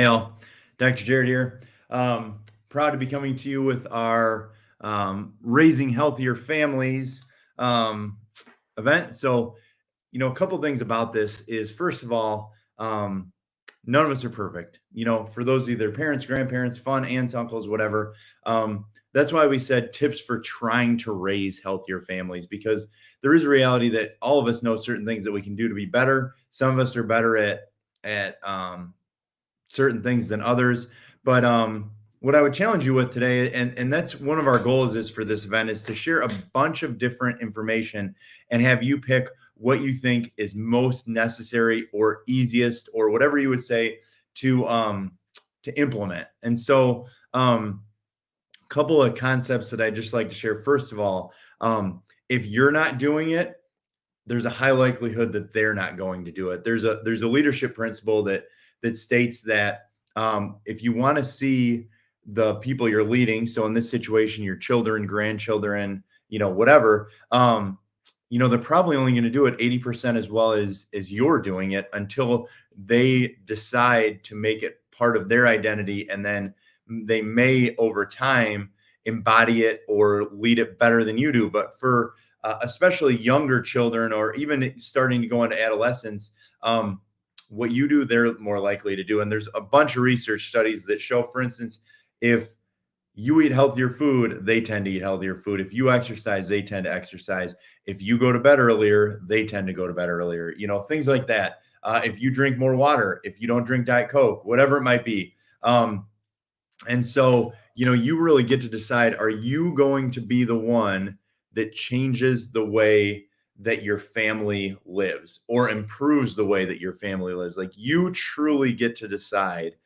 Hey all, Dr. Jared here. Proud to be coming to you with our Raising Healthier Families um, event. So, a couple things about this is first of all, none of us are perfect. For those of you that are parents, grandparents, fun aunts, uncles, whatever. That's why we said tips for trying to raise healthier families, because there is a reality that all of us know certain things that we can do to be better. Some of us are better at certain things than others. But what I would challenge you with today, and that's one of our goals is for this event, is to share a bunch of different information and have you pick what you think is most necessary or easiest or whatever you would say to implement. And so a couple of concepts that I just like to share. First of all, if you're not doing it, there's a high likelihood that they're not going to do it. There's a leadership principle that states that if you want to see the people you're leading, so in this situation, your children, grandchildren, whatever, they're probably only going to do it 80% as well as you're doing it until they decide to make it part of their identity, and then they may over time embody it or lead it better than you do. But for especially younger children or even starting to go into adolescence, what you do, they're more likely to do. And there's a bunch of research studies that show, for instance, if you eat healthier food, they tend to eat healthier food. If you exercise, they tend to exercise. If you go to bed earlier, they tend to go to bed earlier, things like that. If you drink more water, if you don't drink Diet Coke, whatever it might be. And so, you really get to decide, are you going to be the one that changes the way that your family lives or improves the way that your family lives? Like, you truly get to decide.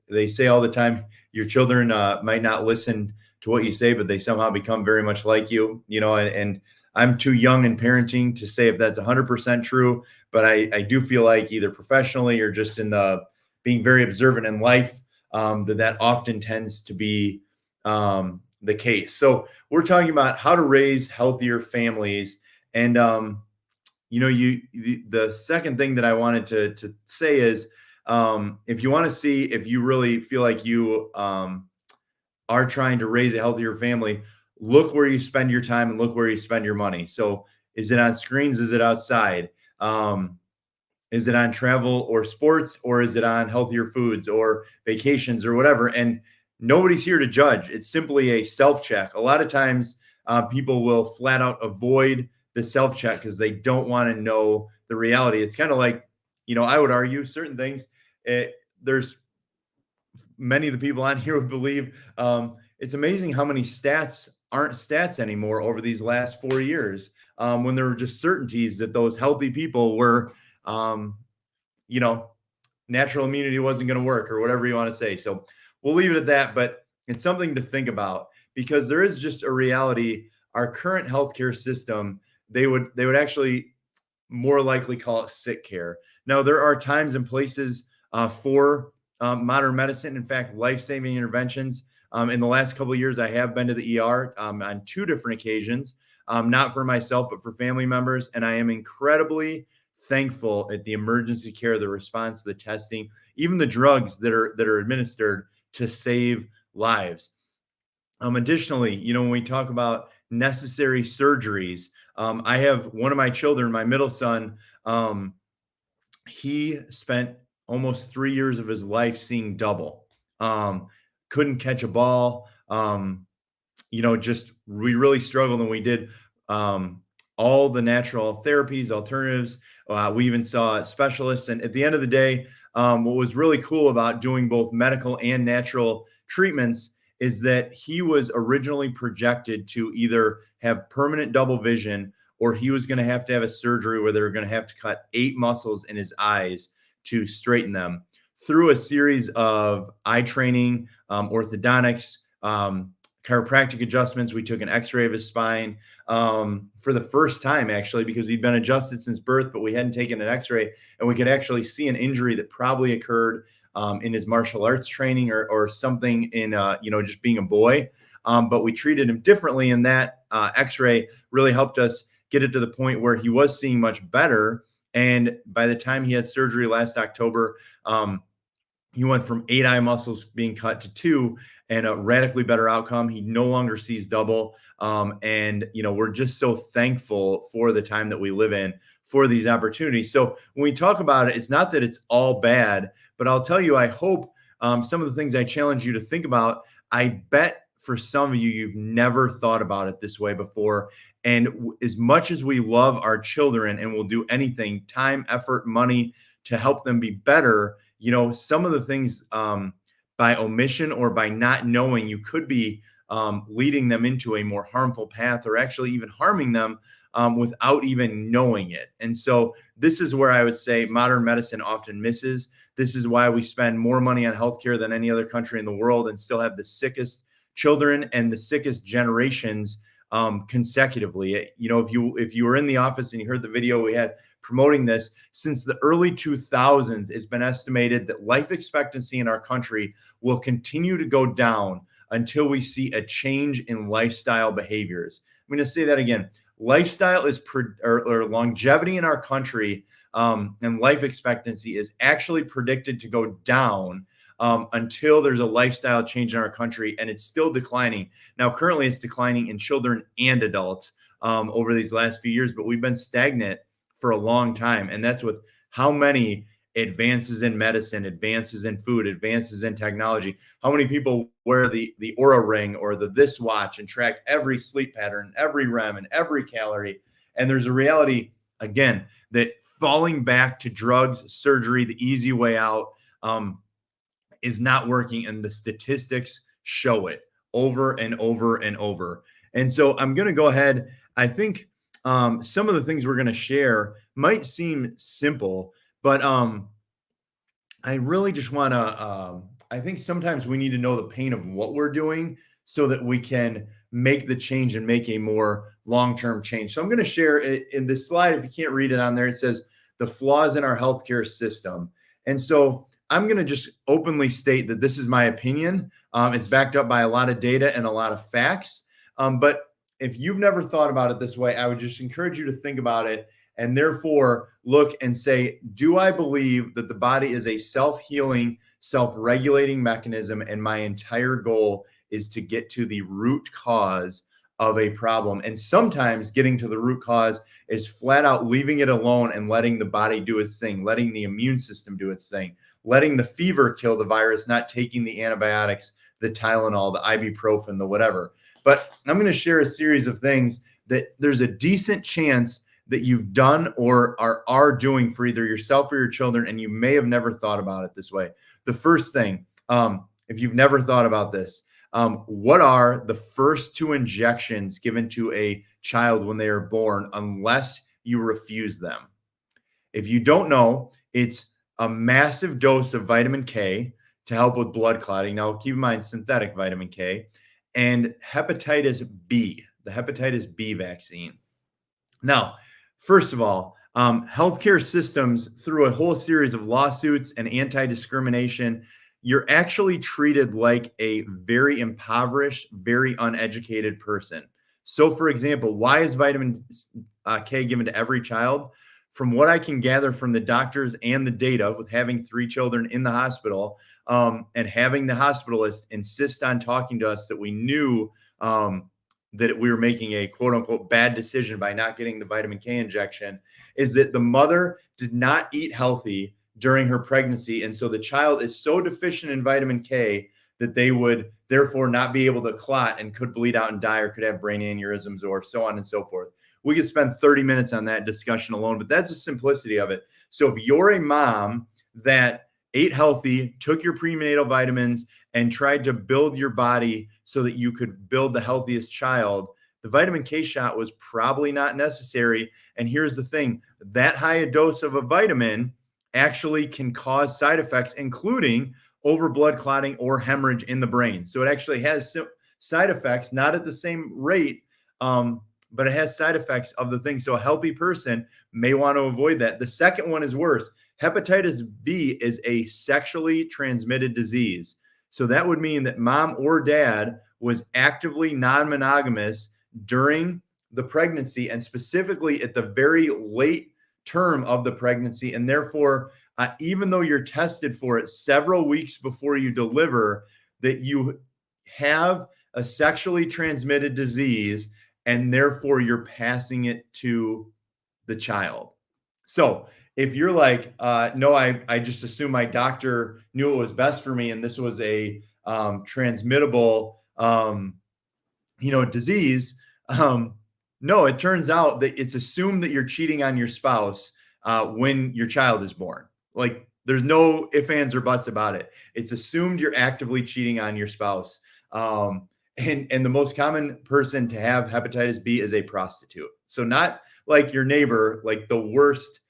They say all the time, your children might not listen to what you say, but they somehow become very much like you, and I'm too young in parenting to say if that's 100% true, but I do feel like either professionally or just in the being very observant in life, that often tends to be the case. So we're talking about how to raise healthier families. And, the second thing that I wanted to say is, if you want to see if you really feel like you are trying to raise a healthier family, look where you spend your time and look where you spend your money. So is it on screens? Is it outside? Is it on travel or sports, or is it on healthier foods or vacations or whatever? And nobody's here to judge. It's simply a self-check. A lot of times people will flat out avoid the self-check because they don't want to know the reality. It's kind of like, I would argue certain things. There's many of the people on here would believe it's amazing how many stats aren't stats anymore over these last 4 years, when there were just certainties that those healthy people were natural immunity wasn't going to work or whatever you want to say. So we'll leave it at that, but it's something to think about because there is just a reality. Our current healthcare system, they would actually more likely call it sick care. Now, there are times and places for modern medicine. In fact, life-saving interventions. In the last couple of years, I have been to the ER on 2 different occasions, not for myself, but for family members. And I am incredibly thankful at the emergency care, the response, the testing, even the drugs that are administered to save lives. Additionally, when we talk about necessary surgeries, I have one of my children, my middle son. He spent almost 3 years of his life seeing double. Couldn't catch a ball. Just we really struggled, and we did all the natural therapies, alternatives. We even saw specialists. And at the end of the day, what was really cool about doing both medical and natural treatments is that he was originally projected to either have permanent double vision, or he was going to have a surgery where they were going to have to cut 8 muscles in his eyes to straighten them. Through a series of eye training, orthodontics, chiropractic adjustments, we took an x-ray of his spine for the first time, actually, because he'd been adjusted since birth, but we hadn't taken an x-ray, and we could actually see an injury that probably occurred in his martial arts training or something in, just being a boy. But we treated him differently, and that x-ray really helped us get it to the point where he was seeing much better. And by the time he had surgery last October, He went from 8 eye muscles being cut to 2, and a radically better outcome. He no longer sees double. And, we're just so thankful for the time that we live in for these opportunities. So when we talk about it, it's not that it's all bad, but I'll tell you, I hope some of the things I challenge you to think about, I bet for some of you, you've never thought about it this way before. And as much as we love our children and will do anything, time, effort, money to help them be better, some of the things by omission or by not knowing, you could be leading them into a more harmful path or actually even harming them without even knowing it. And so this is where I would say modern medicine often misses. This is why we spend more money on healthcare than any other country in the world and still have the sickest children and the sickest generations consecutively. If you were in the office and you heard the video we had promoting this, since the early 2000s, it's been estimated that life expectancy in our country will continue to go down until we see a change in lifestyle behaviors. I'm going to say that again. Lifestyle is or longevity in our country and life expectancy is actually predicted to go down until there's a lifestyle change in our country, and it's still declining. Now, currently it's declining in children and adults over these last few years, but we've been stagnant for a long time. And that's with how many advances in medicine, advances in food, advances in technology, how many people wear the Aura ring or the this watch and track every sleep pattern, every REM and every calorie. And there's a reality, again, that falling back to drugs, surgery, the easy way out, is not working, and the statistics show it over and over and over. And so I'm going to go ahead. I think some of the things we're going to share might seem simple, but I really just want to, I think sometimes we need to know the pain of what we're doing so that we can make the change and make a more long-term change. So I'm going to share it in this slide. If you can't read it on there, it says the flaws in our healthcare system. And so I'm going to just openly state that this is my opinion. It's backed up by a lot of data and a lot of facts. But if you've never thought about it this way, I would just encourage you to think about it and therefore look and say, do I believe that the body is a self-healing, self-regulating mechanism, and my entire goal is to get to the root cause of a problem? And sometimes getting to the root cause is flat out leaving it alone and letting the body do its thing, letting the immune system do its thing, letting the fever kill the virus, not taking the antibiotics, the Tylenol, the ibuprofen, the whatever. But I'm going to share a series of things that there's a decent chance that you've done or are doing for either yourself or your children, and you may have never thought about it this way. The first thing, if you've never thought about this, what are the first 2 injections given to a child when they are born unless you refuse them? If you don't know, it's a massive dose of vitamin K to help with blood clotting. Now, keep in mind, synthetic vitamin K and hepatitis B, the hepatitis B vaccine. Now, first of all, healthcare systems, through a whole series of lawsuits and anti-discrimination, you're actually treated like a very impoverished, very uneducated person. So, for example, why is vitamin K given to every child? From what I can gather from the doctors and the data, with having 3 children in the hospital and having the hospitalist insist on talking to us that we knew that we were making a quote unquote bad decision by not getting the vitamin K injection, is that the mother did not eat healthy during her pregnancy. And so the child is so deficient in vitamin K that they would therefore not be able to clot and could bleed out and die or could have brain aneurysms or so on and so forth. We could spend 30 minutes on that discussion alone, but that's the simplicity of it. So if you're a mom that ate healthy, took your prenatal vitamins, and tried to build your body so that you could build the healthiest child, the vitamin K shot was probably not necessary. And here's the thing, that high a dose of a vitamin actually can cause side effects, including over blood clotting or hemorrhage in the brain. So it actually has side effects, not at the same rate, but it has side effects of the thing. So a healthy person may want to avoid that. The second one is worse. Hepatitis B is a sexually transmitted disease. So that would mean that mom or dad was actively non-monogamous during the pregnancy and specifically at the very late term of the pregnancy. And therefore, even though you're tested for it several weeks before you deliver, that you have a sexually transmitted disease, and therefore you're passing it to the child. So if you're like, no, I just assume my doctor knew it was best for me, and this was a transmittable, disease. No, it turns out that it's assumed that you're cheating on your spouse when your child is born. Like, there's no ifs, ands, or buts about it. It's assumed you're actively cheating on your spouse. And the most common person to have hepatitis B is a prostitute. So not like your neighbor, like the worst,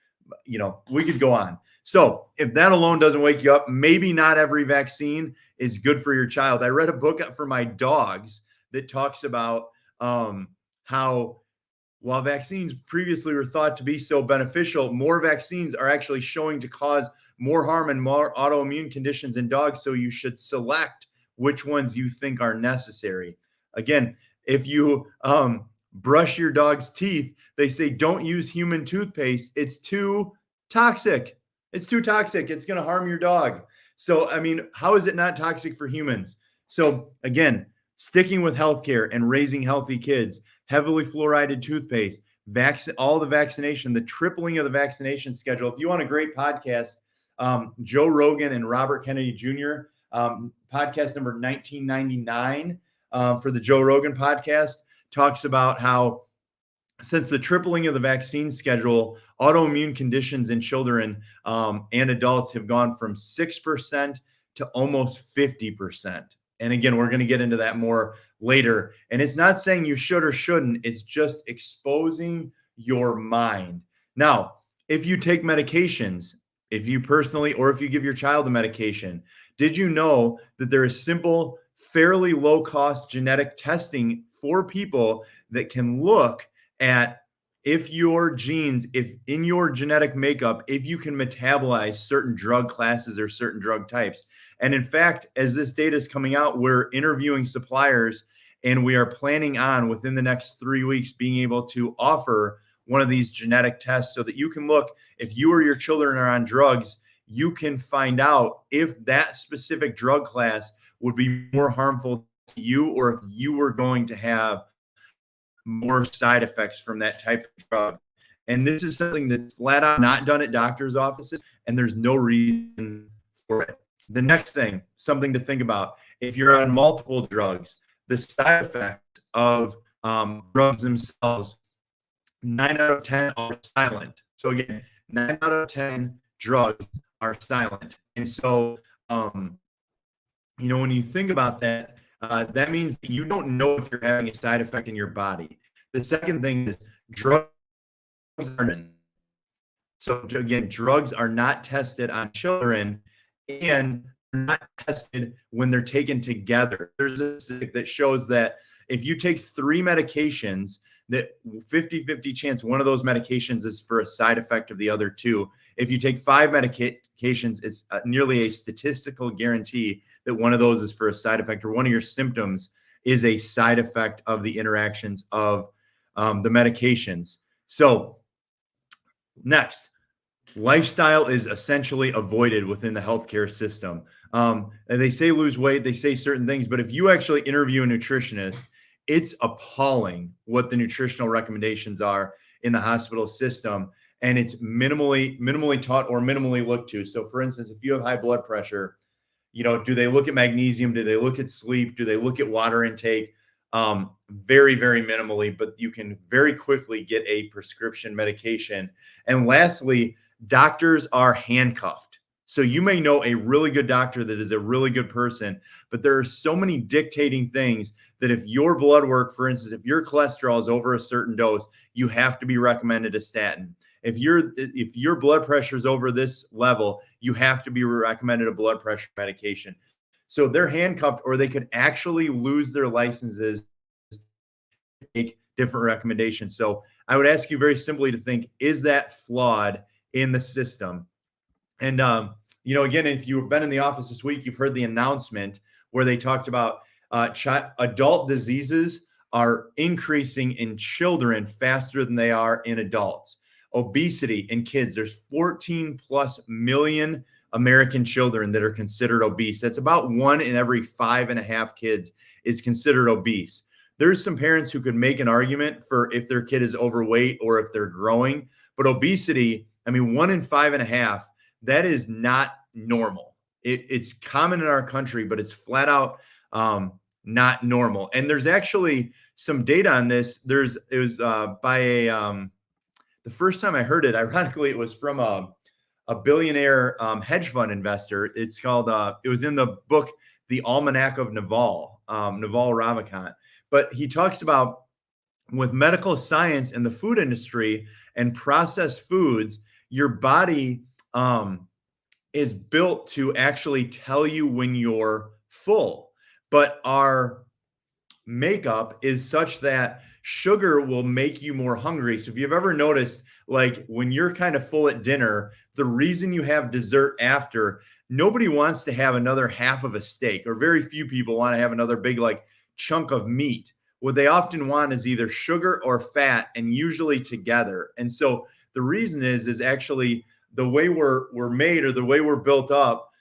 we could go on. So if that alone doesn't wake you up, maybe not every vaccine is good for your child. I read a book for my dogs that talks about how while vaccines previously were thought to be so beneficial, more vaccines are actually showing to cause more harm and more autoimmune conditions in dogs. So you should select which ones you think are necessary. Again, if you brush your dog's teeth, they say don't use human toothpaste. It's too toxic. It's too toxic. It's going to harm your dog. So, I mean, how is it not toxic for humans? So again, sticking with healthcare and raising healthy kids, heavily fluoridated toothpaste, all the vaccination, the tripling of the vaccination schedule. If you want a great podcast, Joe Rogan and Robert Kennedy Jr., podcast number 1999 for the Joe Rogan podcast, talks about how since the tripling of the vaccine schedule, autoimmune conditions in children and adults have gone from 6% to almost 50%. And again, we're going to get into that more later. And it's not saying you should or shouldn't. It's just exposing your mind. Now, if you take medications, if you personally, or if you give your child a medication, did you know that there is simple, fairly low cost genetic testing for people that can look at if your genes, if in your genetic makeup, if you can metabolize certain drug classes or certain drug types. And in fact, as this data is coming out, we're interviewing suppliers, and we are planning on within the next 3 weeks being able to offer one of these genetic tests so that you can look, if you or your children are on drugs, you can find out if that specific drug class would be more harmful to you, or if you were going to have more side effects from that type of drug. And this is something that's flat out not done at doctors' offices, and there's no reason for it. The next thing, something to think about, if you're on multiple drugs, the side effects of drugs themselves, 9 out of 10 are silent. So again, 9 out of 10 drugs are silent. And so, when you think about that, that means that you don't know if you're having a side effect in your body. The second thing is drugs are, so again, drugs are not tested on children, and not tested when they're taken together. There's a statistic that shows that if you take 3 medications, that 50-50 chance one of those medications is for a side effect of the other 2. If you take 5 medications, it's nearly a statistical guarantee that one of those is for a side effect, or one of your symptoms is a side effect of the interactions of the medications. So next, lifestyle is essentially avoided within the healthcare system. And they say lose weight, they say certain things, but if you actually interview a nutritionist, it's appalling what the nutritional recommendations are in the hospital system. And it's minimally taught or minimally looked to. So for instance, if you have high blood pressure, do they look at magnesium? Do they look at sleep? Do they look at water intake? Very, very minimally, but you can very quickly get a prescription medication. And lastly, doctors are handcuffed. So you may know a really good doctor that is a really good person, but there are so many dictating things that if your blood work, for instance, if your cholesterol is over a certain dose, you have to be recommended a statin. If your blood pressure is over this level, you have to be recommended a blood pressure medication. So they're handcuffed, or they could actually lose their licenses to make different recommendations. So I would ask you very simply to think, is that flawed in the system? And, again, if you've been in the office this week, you've heard the announcement where they talked about adult diseases are increasing in children faster than they are in adults. Obesity in kids, there's 14 plus million American children that are considered obese. That's about 1 in every 5.5 kids is considered obese. There's some parents who could make an argument for if their kid is overweight or if they're growing, but obesity, I mean, 1 in 5.5, that is not normal. It's common in our country, but it's flat out not normal. And there's actually some data on this. It was by the first time I heard it, ironically, it was from a billionaire hedge fund investor. It's called, it was in the book, The Almanac of Naval, Naval Ravikant. But he talks about with medical science and the food industry and processed foods, your body is built to actually tell you when you're full. But our makeup is such that sugar will make you more hungry. So if you've ever noticed, like when you're kind of full at dinner, the reason you have dessert after, nobody wants to have another half of a steak, or very few people want to have another big like chunk of meat. What they often want is either sugar or fat, and usually together. And so the reason is actually the way we're made, or the way we're built up.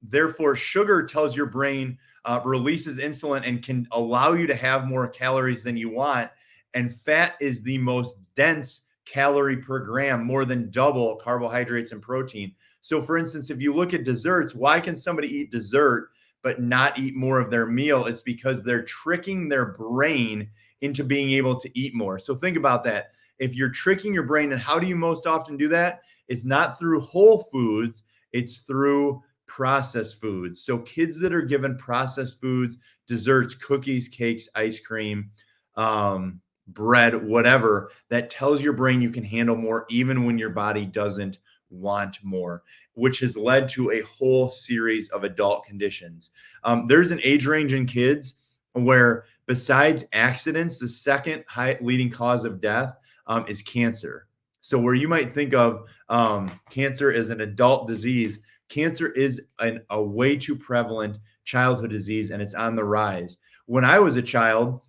Therefore, sugar tells your brain, releases insulin and can allow you to have more calories than you want. And fat is the most dense calorie per gram, more than double carbohydrates and protein. So for instance, if you look at desserts, why can somebody eat dessert but not eat more of their meal? It's because they're tricking their brain into being able to eat more. So think about that. If you're tricking your brain, and how do you most often do that? It's not through whole foods, it's through processed foods. So kids that are given processed foods, desserts, cookies, cakes, ice cream, bread, whatever, that tells your brain you can handle more even when your body doesn't want more, which has led to a whole series of adult conditions. There's an age range in kids where, besides accidents, the second leading cause of death is cancer. So where you might think of cancer as an adult disease, cancer is a way too prevalent childhood disease, and it's on the rise. When I was a child,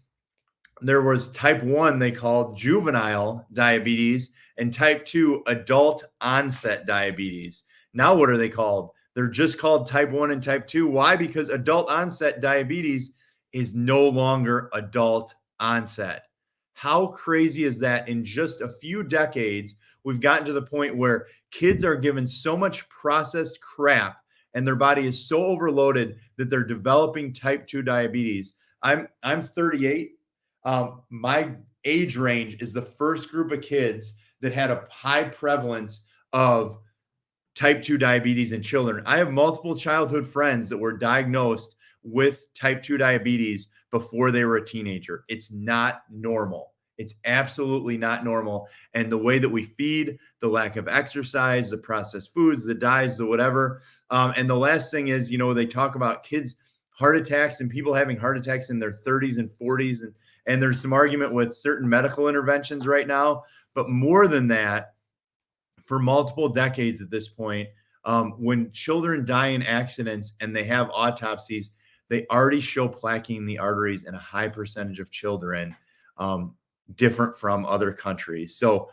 there was type 1, they called juvenile diabetes, and type 2, adult onset diabetes. Now, what are they called? They're just called type 1 and type 2. Why? Because adult onset diabetes is no longer adult onset. How crazy is that? In just a few decades, we've gotten to the point where kids are given so much processed crap and their body is so overloaded that they're developing type 2 diabetes. I'm 38. My age range is the first group of kids that had a high prevalence of type 2 diabetes in children. I have multiple childhood friends that were diagnosed with type 2 diabetes before they were a teenager. It's not normal. It's absolutely not normal. And the way that we feed, the lack of exercise, the processed foods, the dyes, the whatever. And the last thing is, they talk about kids' heart attacks and people having heart attacks in their 30s and 40s. And there's some argument with certain medical interventions right now. But more than that, for multiple decades at this point, when children die in accidents and they have autopsies, they already show plaquing in the arteries in a high percentage of children, different from other countries. So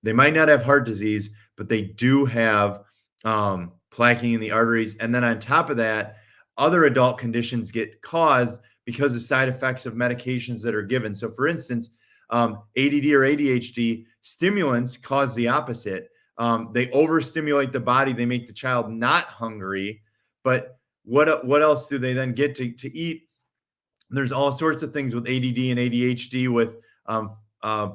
they might not have heart disease, but they do have plaquing in the arteries. And then on top of that, other adult conditions get caused because of side effects of medications that are given. So for instance, ADD or ADHD stimulants cause the opposite. They overstimulate the body. They make the child not hungry. But what else do they then get to eat? There's all sorts of things with ADD and ADHD with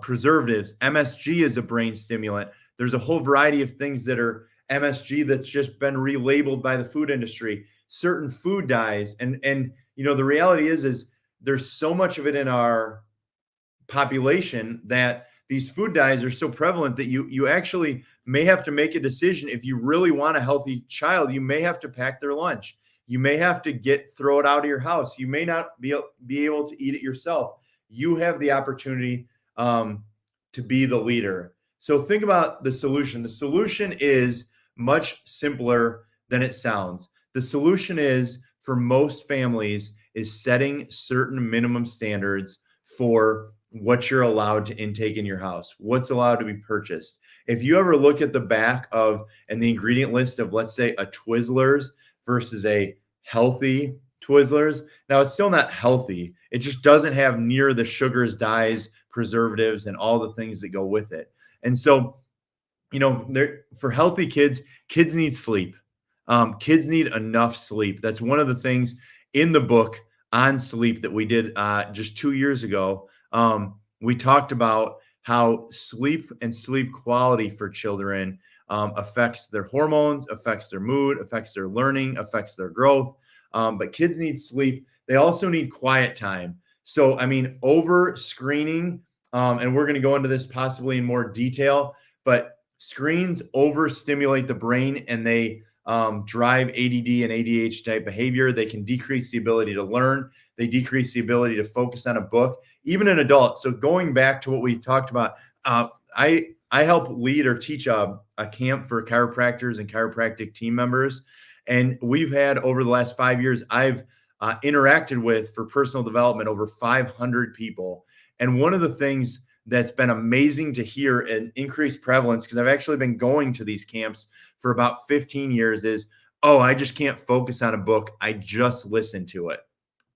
preservatives. MSG is a brain stimulant. There's a whole variety of things that are MSG that's just been relabeled by the food industry. Certain food dyes. And the reality is there's so much of it in our population that these food dyes are so prevalent that you actually may have to make a decision. If you really want a healthy child, you may have to pack their lunch. You may have to throw it out of your house. You may not be able to eat it yourself. You have the opportunity to be the leader. So think about the solution. The solution is much simpler than it sounds. The solution is, for most families, is setting certain minimum standards for what you're allowed to intake in your house, what's allowed to be purchased. If you ever look at the back of and the ingredient list of, let's say, a Twizzlers versus a healthy Twizzlers, now it's still not healthy. It just doesn't have near the sugars, dyes, preservatives, and all the things that go with it. And so, for healthy kids, kids need sleep. Kids need enough sleep. That's one of the things in the book on sleep that we did just 2 years ago. We talked about how sleep and sleep quality for children affects their hormones, affects their mood, affects their learning, affects their growth. But kids need sleep. They also need quiet time. So, I mean, over screening, and we're going to go into this possibly in more detail, but screens overstimulate the brain and they drive ADD and ADHD type behavior. They can decrease the ability to learn. They decrease the ability to focus on a book, even in adults. So going back to what we talked about, I help lead or teach a camp for chiropractors and chiropractic team members. And we've had over the last 5 years, I've interacted with for personal development over 500 people. And one of the things that's been amazing to hear an increased prevalence, because I've actually been going to these camps for about 15 years, is, oh, I just can't focus on a book. I just listen to it.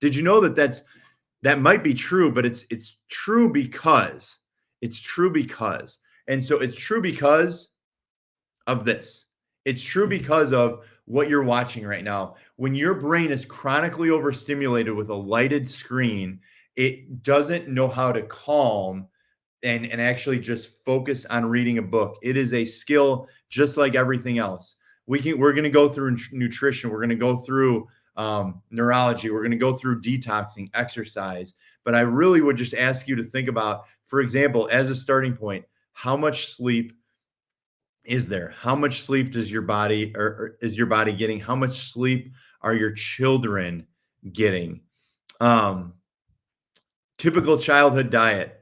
Did you know that might be true, but it's true because and so it's true because of this. It's true because of what you're watching right now. When your brain is chronically overstimulated with a lighted screen, it doesn't know how to calm and actually just focus on reading a book. It is a skill just like everything else. We're going to go through nutrition. We're going to go through neurology. We're going to go through detoxing, exercise. But I really would just ask you to think about, for example, as a starting point, how much sleep is there? How much sleep does your body or is your body getting? How much sleep are your children getting? Typical childhood diet.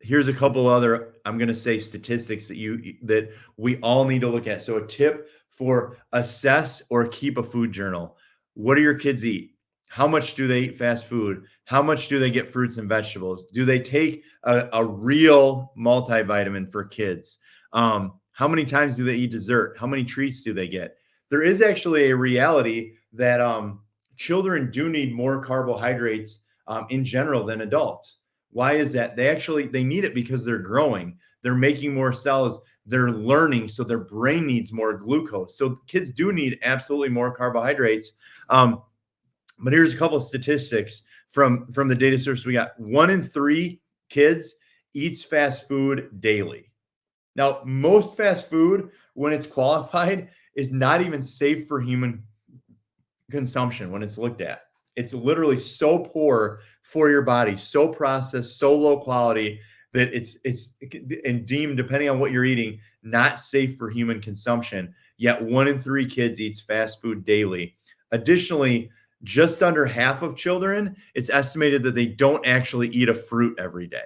Here's a couple other, I'm going to say, statistics that we all need to look at. So a tip for assess or keep a food journal. What do your kids eat? How much do they eat fast food? How much do they get fruits and vegetables? Do they take a real multivitamin for kids? How many times do they eat dessert? How many treats do they get? There is actually a reality that children do need more carbohydrates in general than adults. Why is that? They need it because they're growing. They're making more cells. They're learning. So their brain needs more glucose. So kids do need absolutely more carbohydrates. But here's a couple of statistics from the data source we got. 1 in 3 kids eats fast food daily. Now, most fast food, when it's qualified, is not even safe for human consumption when it's looked at. It's literally so poor for your body, so processed, so low quality that it's and deemed, depending on what you're eating, not safe for human consumption. Yet 1 in 3 kids eats fast food daily. Additionally, just under half of children, it's estimated that they don't actually eat a fruit every day.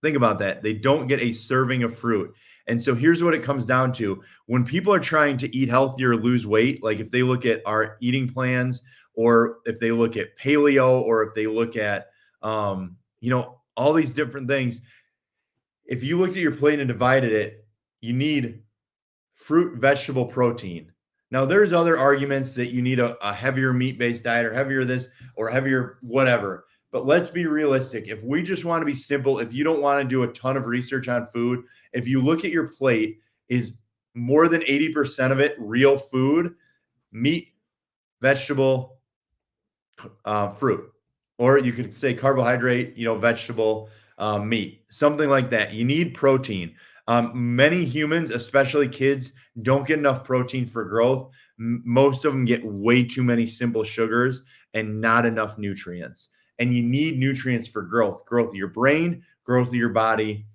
Think about that. They don't get a serving of fruit. And so here's what it comes down to. When people are trying to eat healthier or lose weight, like if they look at our eating plans, or if they look at paleo, or if they look at, all these different things, if you looked at your plate and divided it, you need fruit, vegetable, protein. Now, there's other arguments that you need a heavier meat-based diet or heavier this or heavier whatever. But let's be realistic. If we just want to be simple, if you don't want to do a ton of research on food, if you look at your plate, is more than 80% of it real food, meat, vegetable, fruit, or you could say carbohydrate, vegetable, meat, something like that. You need protein. Many humans, especially kids, don't get enough protein for growth. Most of them get way too many simple sugars and not enough nutrients. And you need nutrients for growth of your brain, growth of your body.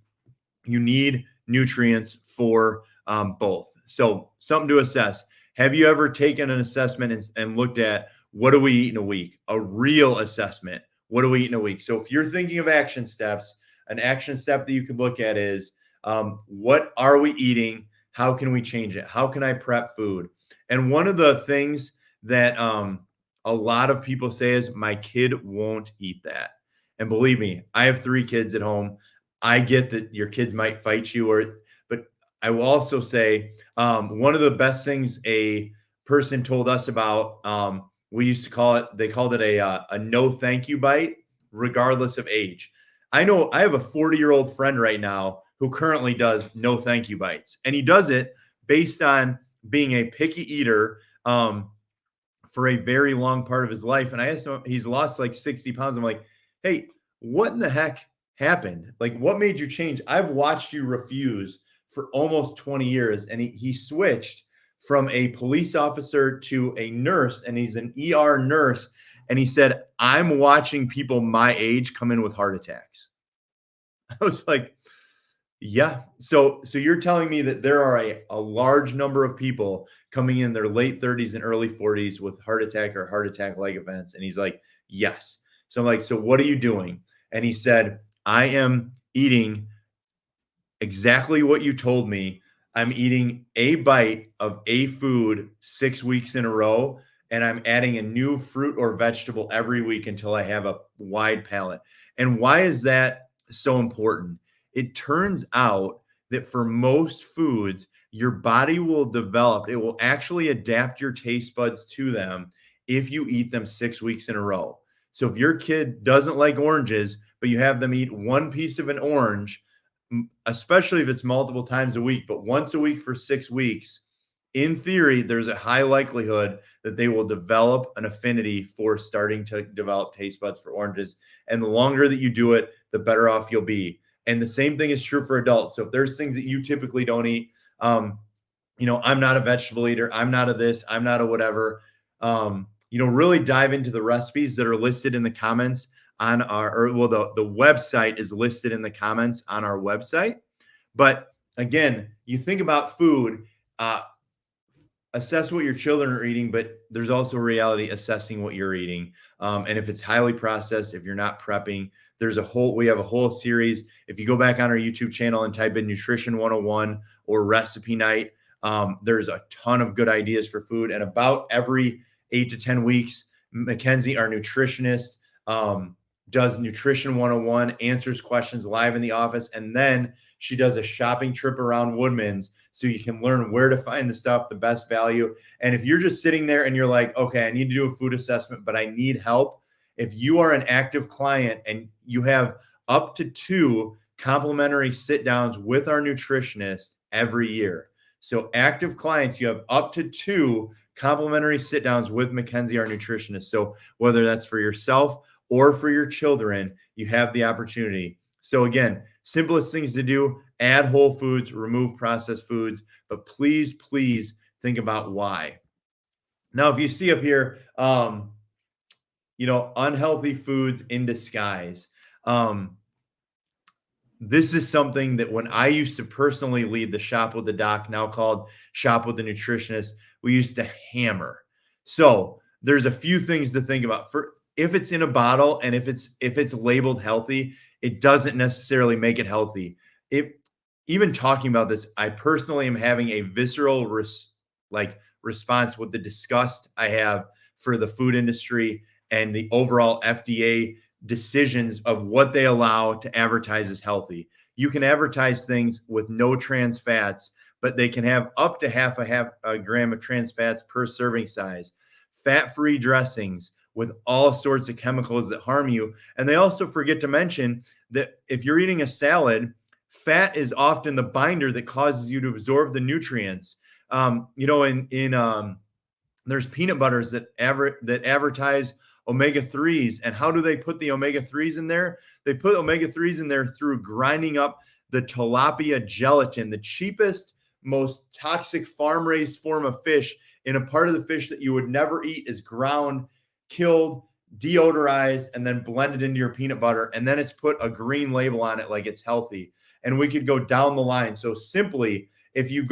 You need nutrients for both. So something to assess. Have you ever taken an assessment and looked at what do we eat in a week? A real assessment. What do we eat in a week? So if you're thinking of action steps, an action step that you could look at is what are we eating? How can we change it? How can I prep food? And one of the things that a lot of people say is my kid won't eat that. And believe me, I have 3 kids at home. I get that your kids might fight you, but I will also say, one of the best things a person told us about, we used to call it, they called it a no thank you bite, regardless of age. I know I have a 40-year-old friend right now who currently does no thank you bites, and he does it based on being a picky eater. For a very long part of his life. And I asked him, he's lost like 60 pounds. I'm like, hey, what in the heck happened? Like, what made you change? I've watched you refuse for almost 20 years. And he switched from a police officer to a nurse, and he's an ER nurse. And he said, I'm watching people my age come in with heart attacks. I was like, yeah. So you're telling me that there are a large number of people coming in their late 30s and early 40s with heart attack or heart attack like events. And he's like, yes. So I'm like, so what are you doing? And he said, I am eating exactly what you told me. I'm eating a bite of a food 6 weeks in a row, and I'm adding a new fruit or vegetable every week until I have a wide palate. And why is that so important? It turns out that for most foods, your body will develop, it will actually adapt your taste buds to them if you eat them 6 weeks in a row. So if your kid doesn't like oranges, but you have them eat one piece of an orange, especially if it's multiple times a week, but once a week for 6 weeks, in theory, there's a high likelihood that they will develop an affinity for starting to develop taste buds for oranges. And the longer that you do it, the better off you'll be. And the same thing is true for adults. So if there's things that you typically don't eat, I'm not a vegetable eater, I'm not a this, I'm not a whatever. Really dive into the recipes that are listed in the comments on the website is listed in the comments on our website. But again, you think about food, assess what your children are eating, but there's also a reality assessing what you're eating. And if it's highly processed, if you're not prepping, we have a whole series. If you go back on our YouTube channel and type in Nutrition 101 or Recipe Night, there's a ton of good ideas for food. And about every 8 to 10 weeks, Mackenzie, our nutritionist, does Nutrition 101, answers questions live in the office, and then she does a shopping trip around Woodman's so you can learn where to find the stuff, the best value. And if you're just sitting there and you're like, okay, I need to do a food assessment, but I need help. If you are an active client and you have up to 2 complimentary sit downs with our nutritionist every year. So active clients, you have up to 2 complimentary sit downs with Mackenzie, our nutritionist. So whether that's for yourself or for your children, you have the opportunity. So again, simplest things to do, add whole foods, remove processed foods, but please, please think about why. Now, if you see up here, unhealthy foods in disguise. This is something that when I used to personally lead the Shop with the Doc, now called Shop with the Nutritionist, we used to hammer. So there's a few things to think about. If it's in a bottle and if it's labeled healthy, it doesn't necessarily make it healthy. Even talking about this, I personally am having a visceral response with the disgust I have for the food industry and the overall FDA decisions of what they allow to advertise as healthy. You can advertise things with no trans fats, but they can have up to half a gram of trans fats per serving size. Fat-free dressings with all sorts of chemicals that harm you. And they also forget to mention that if you're eating a salad, fat is often the binder that causes you to absorb the nutrients. There's peanut butters that advertise omega-3s. And how do they put the omega-3s in there? They put omega-3s in there through grinding up the tilapia gelatin, the cheapest, most toxic farm-raised form of fish, in a part of the fish that you would never eat, is ground, killed, deodorized, and then blended into your peanut butter. And then it's put a green label on it like it's healthy. And we could go down the line. So simply, if you're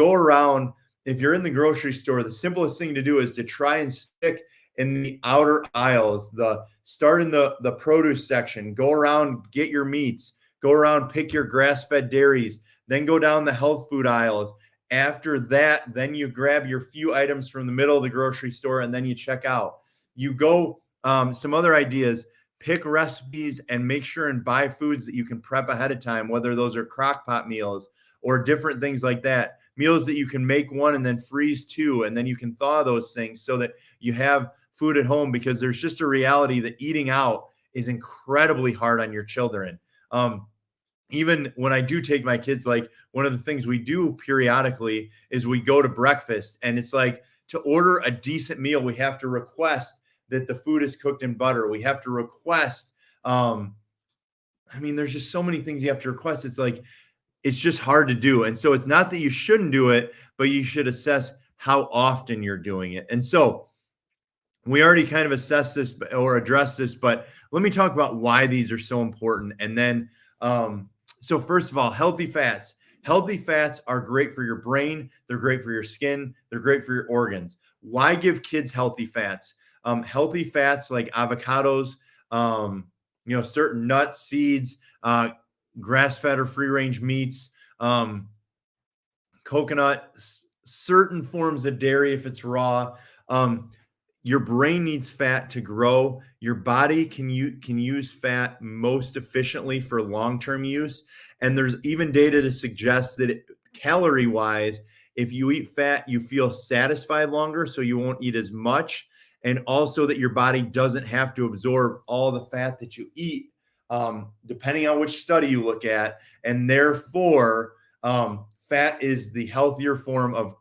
in the grocery store, the simplest thing to do is to try and stick in the outer aisles, start in the produce section, go around, get your meats, go around, pick your grass-fed dairies, then go down the health food aisles. After that, then you grab your few items from the middle of the grocery store and then you check out. You go, some other ideas, pick recipes and make sure and buy foods that you can prep ahead of time, whether those are crock pot meals or different things like that. Meals that you can make one and then freeze two, and then you can thaw those things so that you have food at home, because there's just a reality that eating out is incredibly hard on your children. Even when I do take my kids, like one of the things we do periodically is we go to breakfast, and it's like, to order a decent meal, we have to request that the food is cooked in butter. We have to request, there's just so many things you have to request. It's like, it's just hard to do. And so it's not that you shouldn't do it, but you should assess how often you're doing it. And so we already kind of assessed this or addressed this, but let me talk about why these are so important. And then, so first of all, healthy fats. Healthy fats are great for your brain. They're great for your skin. They're great for your organs. Why give kids healthy fats? Healthy fats like avocados, certain nuts, seeds, grass-fed or free-range meats, coconut, certain forms of dairy if it's raw. Your brain needs fat to grow. Your body can use fat most efficiently for long-term use. And there's even data to suggest that calorie-wise, if you eat fat, you feel satisfied longer, so you won't eat as much. And also that your body doesn't have to absorb all the fat that you eat, depending on which study you look at. And therefore, fat is the healthier form of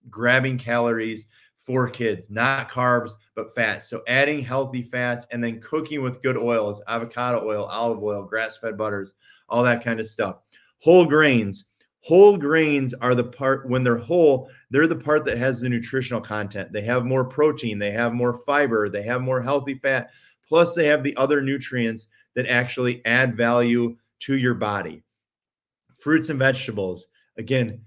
grabbing calories for kids, not carbs, but fats. So adding healthy fats and then cooking with good oils, avocado oil, olive oil, grass-fed butters, all that kind of stuff. Whole grains. Whole grains are the part, when they're whole, they're the part that has the nutritional content. They have more protein, they have more fiber, they have more healthy fat, plus they have the other nutrients that actually add value to your body. Fruits and vegetables. Again,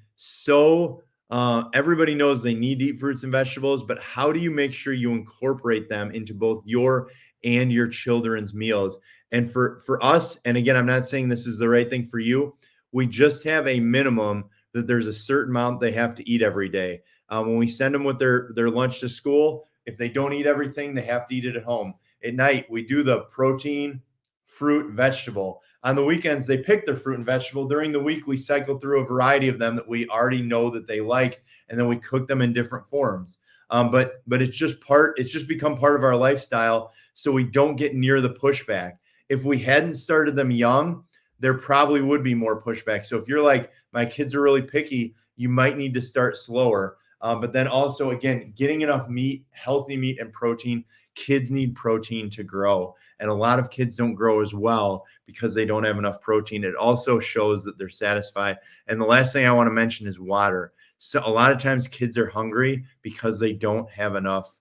everybody knows they need to eat fruits and vegetables, but how do you make sure you incorporate them into both your and your children's meals? And for us, and again, I'm not saying this is the right thing for you, we just have a minimum that there's a certain amount they have to eat every day. When we send them with their lunch to school, if they don't eat everything, they have to eat it at home. At night, we do the protein, fruit, vegetable. On the weekends, they pick their fruit and vegetable. During the week, we cycle through a variety of them that we already know that they like, and then we cook them in different forms. But it's just become part of our lifestyle, so we don't get near the pushback. If we hadn't started them young, there probably would be more pushback. So if you're like, my kids are really picky, you might need to start slower. But then also, again, getting enough meat, healthy meat and protein. Kids need protein to grow. And a lot of kids don't grow as well because they don't have enough protein. It also shows that they're satisfied. And the last thing I want to mention is water. So a lot of times kids are hungry because they don't have enough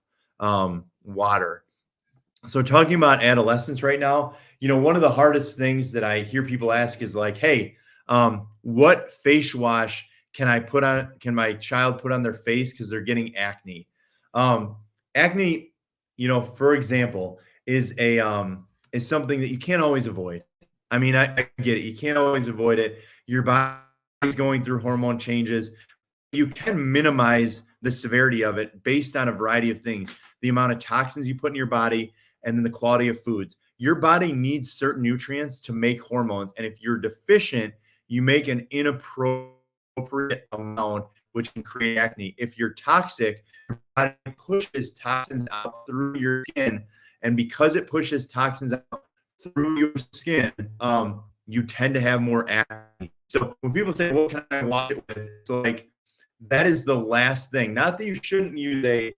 water. So talking about adolescence right now, one of the hardest things that I hear people ask is like, hey, what face wash can my child put on their face because they're getting acne? Acne, for example, is something that you can't always avoid. I get it. You can't always avoid it. Your body's going through hormone changes. You can minimize the severity of it based on a variety of things, the amount of toxins you put in your body, and then the quality of foods. Your body needs certain nutrients to make hormones. And if you're deficient, you make an inappropriate amount, which can create acne. If you're toxic, your body pushes toxins out through your skin. And because it pushes toxins out through your skin, you tend to have more acne. So when people say, what can I wash it with? It's like, that is the last thing. Not that you shouldn't use a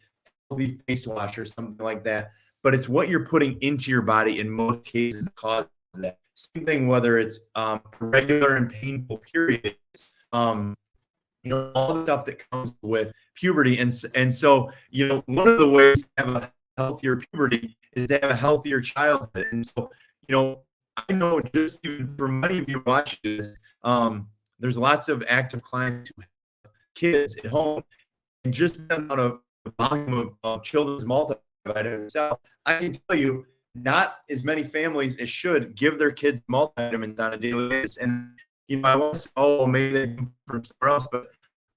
healthy face wash or something like that, but it's what you're putting into your body in most cases that causes that. Same thing, whether it's regular and painful periods, all the stuff that comes with puberty. And so, one of the ways to have a healthier puberty is to have a healthier childhood. And so, I know just even for many of you watching this, there's lots of active clients who have kids at home, and just the amount of volume of children's multivitamins itself, I can tell you, not as many families as should give their kids multivitamins on a daily basis. And I want to say, oh, maybe they come from somewhere else, but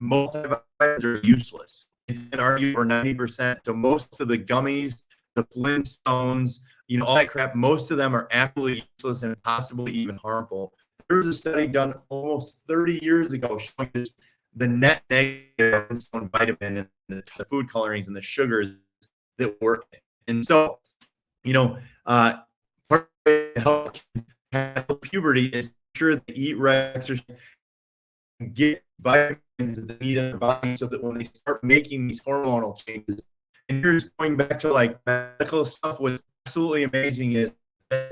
multivitamins are useless. It's been argued for 90%. So most of the gummies, the Flintstones, all that crap. Most of them are absolutely useless and possibly even harmful. There was a study done almost 30 years ago showing just the net negative on vitamin and the food colorings and the sugars that work. And so, part of help puberty is sure they eat right, exercise, get vitamins that they need in their body so that when they start making these hormonal changes, and here's going back to like medical stuff, what's absolutely amazing is that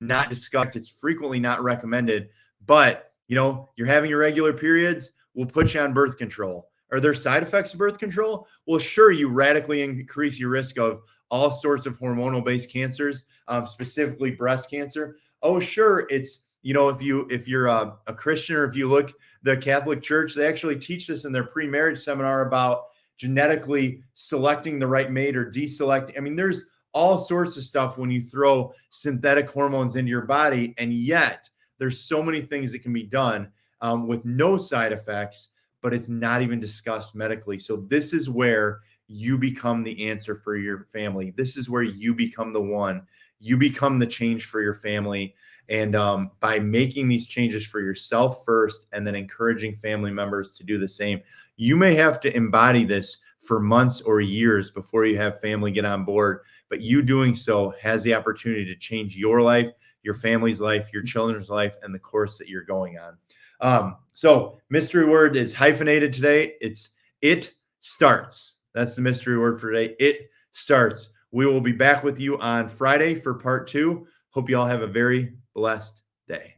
not discussed, it's frequently not recommended, but you're having irregular periods, we'll put you on birth control. Are there side effects of birth control? Well, sure, you radically increase your risk of all sorts of hormonal-based cancers, specifically breast cancer. Oh, sure, it's if you're a Christian, or if you look the Catholic Church, they actually teach this in their pre-marriage seminar about genetically selecting the right mate or deselecting. I mean, there's all sorts of stuff when you throw synthetic hormones into your body, and yet there's so many things that can be done with no side effects, but it's not even discussed medically. So this is where you become the answer for your family. This is where you become the one. You become the change for your family. And by making these changes for yourself first and then encouraging family members to do the same, you may have to embody this for months or years before you have family get on board. But you doing so has the opportunity to change your life, your family's life, your children's life, and the course that you're going on. So mystery word is hyphenated today. It starts. That's the mystery word for today. It starts. We will be back with you on Friday for part 2. Hope you all have a very blessed day.